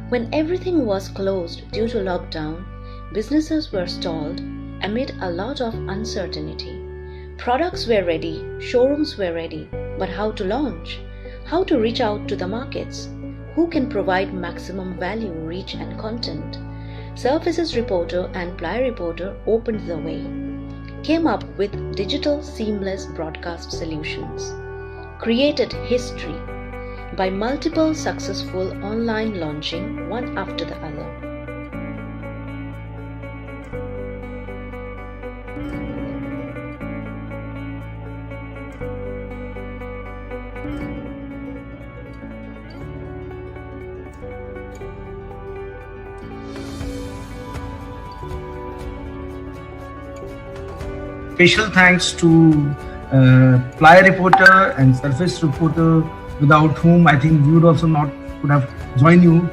When everything was closed due to lockdown, businesses were stalled amid a lot of uncertainty. Products were ready, showrooms were ready, but how to launch? How to reach out to the markets? Who can provide maximum value, reach, and content? Surfaces Reporter and Ply Reporter opened the way, came up with digital seamless broadcast solutions, created history by multiple successful online launching one after the other. Special thanks to Ply Reporter and Surface Reporter, without whom I think we would also not could have joined you.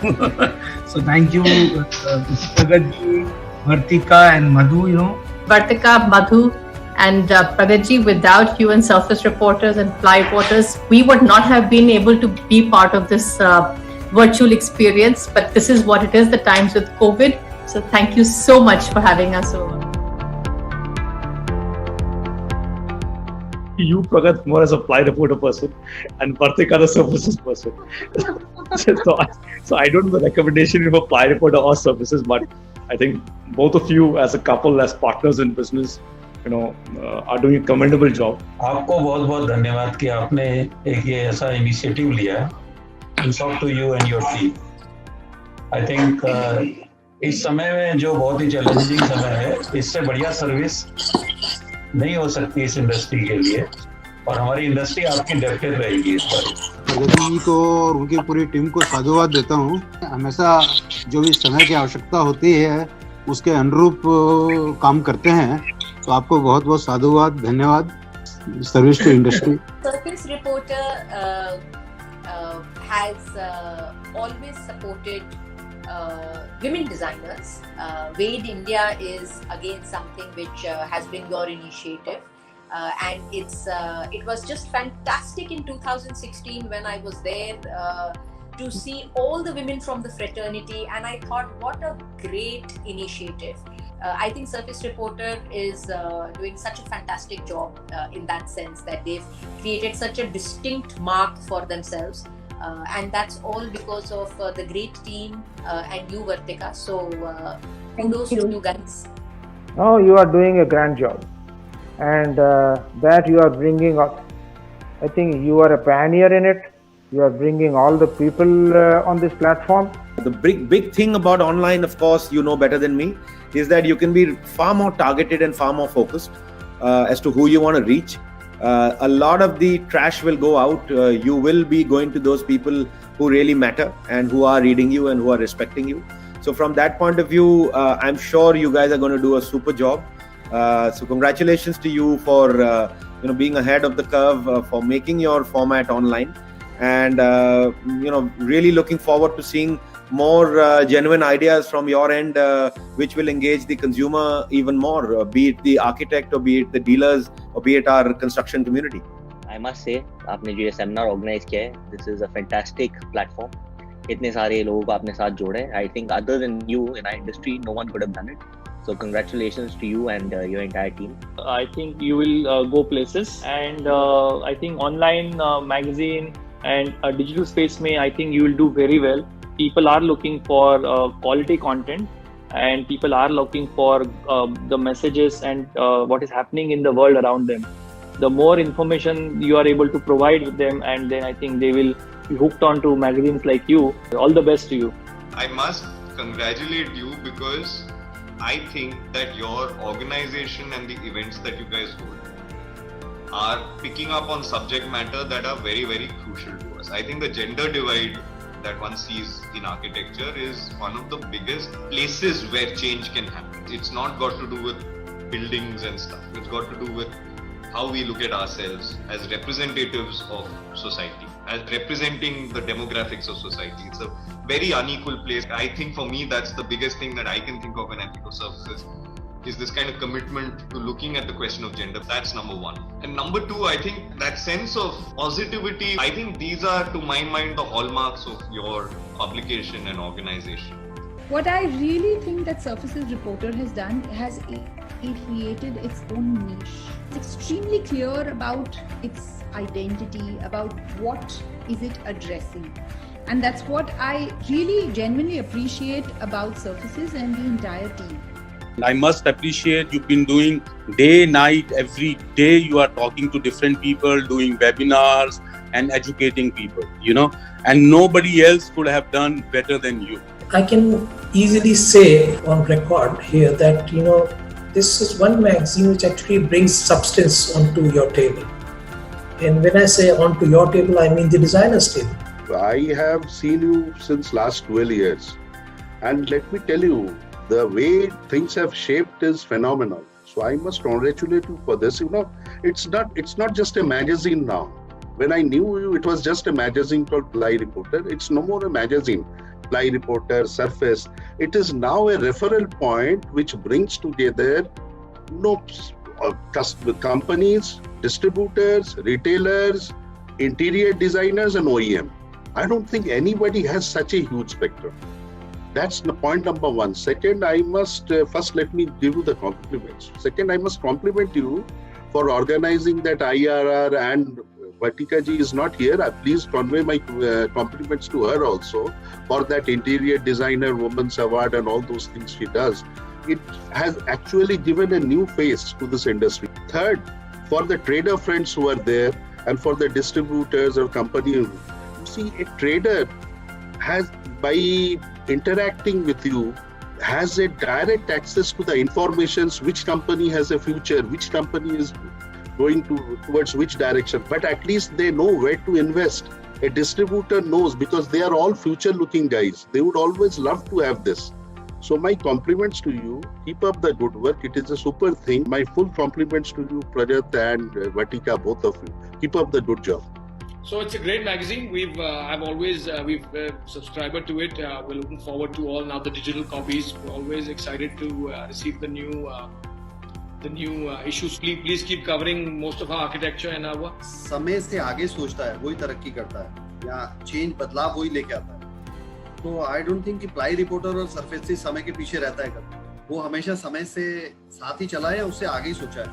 So thank you, Pragatji, Vartika and Madhu. Vartika, Madhu, and Pragatji. Without you and Surface Reporters and Ply Reporters, we would not have been able to be part of this virtual experience. But this is what it is, the times with COVID. So thank you so much for having us over. You, Pragat, more as a Ply Reporter person, and Vartika, the Surfaces person. so I don't know the recommendation of a Ply Reporter or Surfaces, but I think both of you as a couple, as partners in business, are doing a commendable job. आपको बहुत बहुत धन्यवाद कि आपने एक ये ऐसा initiative लिया है. It's up to you and your team. I think इस समय में जो बहुत ही चैलेंजिंग समय है, इससे बढ़िया सर्विस नहीं हो सकती इस इंडस्ट्री के लिए, और हमारी इंडस्ट्री आपकी डेप्टेड रहेगी इस पर. प्रगति जी को और उनकी पूरी टीम को साधुवाद देता हूँ. हमेशा जो भी समय की आवश्यकता होती है उसके अनुरूप काम करते हैं, तो आपको बहुत बहुत साधुवाद, धन्यवाद. Service to industry. Surface Reporter has always supported women designers. Wade India is again something which has been your initiative, and it was just fantastic in 2016 when I was there to see all the women from the fraternity, and I thought, what a great initiative. I think Surface Reporter is doing such a fantastic job in that sense, that they've created such a distinct mark for themselves. And that's all because of the great team and you, Vartika. So kudos to you guys. Oh, you are doing a grand job, and that you are bringing up. I think you are a pioneer in it. You are bringing all the people on this platform. The big thing about online, of course, you know better than me, is that you can be far more targeted and far more focused as to who you want to reach. A lot of the trash will go out. You will be going to those people who really matter and who are reading you and who are respecting you. So from that point of view, I'm sure you guys are going to do a super job. So congratulations to you for being ahead of the curve, for making your format online, and really looking forward to seeing more genuine ideas from your end, which will engage the consumer even more, be it the architect or be it the dealers or be it our construction community. I must say, आपने जो ये seminar organise किया है, this is a fantastic platform. इतने सारे लोगों को आपने साथ जोड़ा है. I think other than you in our industry, no one could have done it. So congratulations to you and your entire team. I think you will go places, and I think online magazine and digital space में I think you will do very well. People are looking for quality content, and people are looking for the messages and what is happening in the world around them. The more information you are able to provide with them, and then I think they will be hooked on to magazines like you. All the best to you. I must congratulate you, because I think that your organization and the events that you guys hold are picking up on subject matter that are very, very crucial to us. I think the gender divide that one sees in architecture is one of the biggest places where change can happen. It's not got to do with buildings and stuff. It's got to do with how we look at ourselves as representatives of society, as representing the demographics of society. It's a very unequal place. I think for me, that's the biggest thing that I can think of when I think of services. is this kind of commitment to looking at the question of gender. That's number one. And number two, I think that sense of positivity, I think these are, to my mind, the hallmarks of your publication and organization. What I really think that Surfaces Reporter has done has it created its own niche. It's extremely clear about its identity, about what is it addressing. And that's what I really genuinely appreciate about Surfaces and the entire team. I must appreciate you've been doing day, night, every day you are talking to different people, doing webinars and educating people, and nobody else could have done better than you. I can easily say on record here that, this is one magazine which actually brings substance onto your table. And when I say onto your table, I mean the designer's table. I have seen you since last 12 years. And let me tell you, the way things have shaped is phenomenal. So I must congratulate you for this. It's not just a magazine now. When I knew you, it was just a magazine called Ply Reporter. It's no more a magazine. Ply Reporter, Surface. It is now a referral point which brings together companies, distributors, retailers, interior designers and OEM. I don't think anybody has such a huge spectrum. That's the point number one. Second, I must, first let me give you the compliments. Second, I must compliment you for organizing that IRR, and Vatika ji is not here. Please convey my compliments to her also for that Interior Designer Women's Award and all those things she does. It has actually given a new face to this industry. Third, for the trader friends who are there and for the distributors or company, you see, a trader has, by interacting with you, has a direct access to the informations, which company has a future, which company is going towards which direction, but at least they know where to invest. A distributor knows, because they are all future looking guys. They would always love to have this. So my compliments to you. Keep up the good work. It is a super thing. My full compliments to you, Prajat and Vatika, both of you. Keep up the good job. So it's a great magazine. We've subscribed to it. We're looking forward to all now the digital copies. We're always excited to receive the new issues. Please keep covering most of our architecture and our work. समय से आगे सोचता है, वही तरक्की करता है, या चेंज बदलाव वही लेके आता है. तो आई डोंट थिंक कि प्लाई रिपोर्टर और सरफेसेस समय के पीछे रहता है कभी. वो हमेशा समय से साथ ही चला है, उससे आगे ही सोचा है.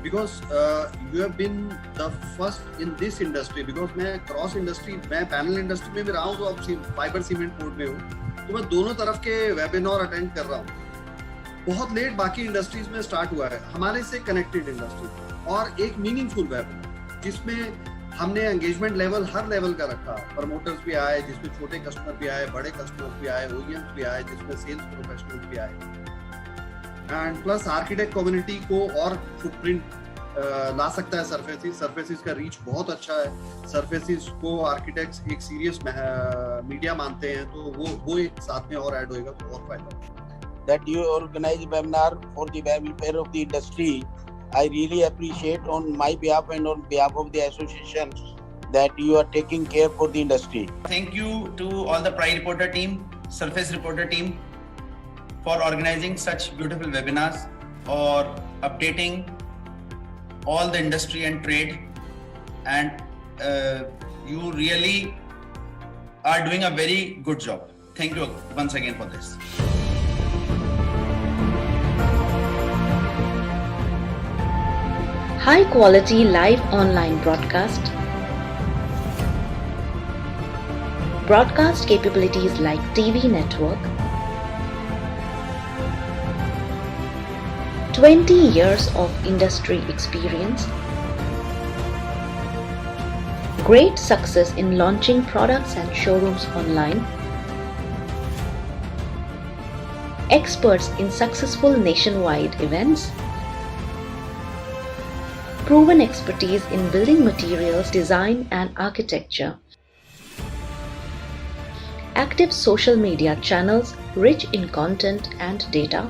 Because you have been the first in this industry. Because मैं क्रॉस इंडस्ट्री, मैं पैनल इंडस्ट्री में भी रहा हूँ, तो अब फाइबर सीमेंट बोर्ड में हूँ, तो मैं दोनों तरफ के वेबिनार अटेंड कर रहा हूँ. बहुत लेट बाकी इंडस्ट्रीज में स्टार्ट हुआ है, हमारे से कनेक्टेड इंडस्ट्री, और एक मीनिंगफुल वेबिनार जिसमें हमने एंगेजमेंट लेवल हर लेवल का रखा. प्रमोटर्स भी आए, जिसमें छोटे कस्टमर भी आए, बड़े कस्टमर भी आए, ओईएम्स भी आए, जिसमें सेल्स प्रोफेशनल्स भी आए, एंड प्लस आर्किटेक्ट कम्युनिटी को और फुटप्रिंट ला सकता है सरफेसिस. सरफेसिस का रीच बहुत अच्छा है. सरफेसिस को आर्किटेक्ट्स एक सीरियस मीडिया मानते हैं, तो वो एक साथ में और ऐड होएगा तो और फायदा. That you organize a webinar for the welfare of the industry, I really appreciate on my behalf and on behalf of the association that you are taking care for the industry. Thank you to all the Ply Reporter team, Surface Reporter team for organizing such beautiful webinars or updating all the industry and trade, and you really are doing a very good job. Thank you once again for this. High quality live online broadcast. Broadcast capabilities like TV network. 20 years of industry experience. Great success in launching products and showrooms online. Experts in successful nationwide events. Proven expertise in building materials, design and architecture. Active social media channels rich in content and data.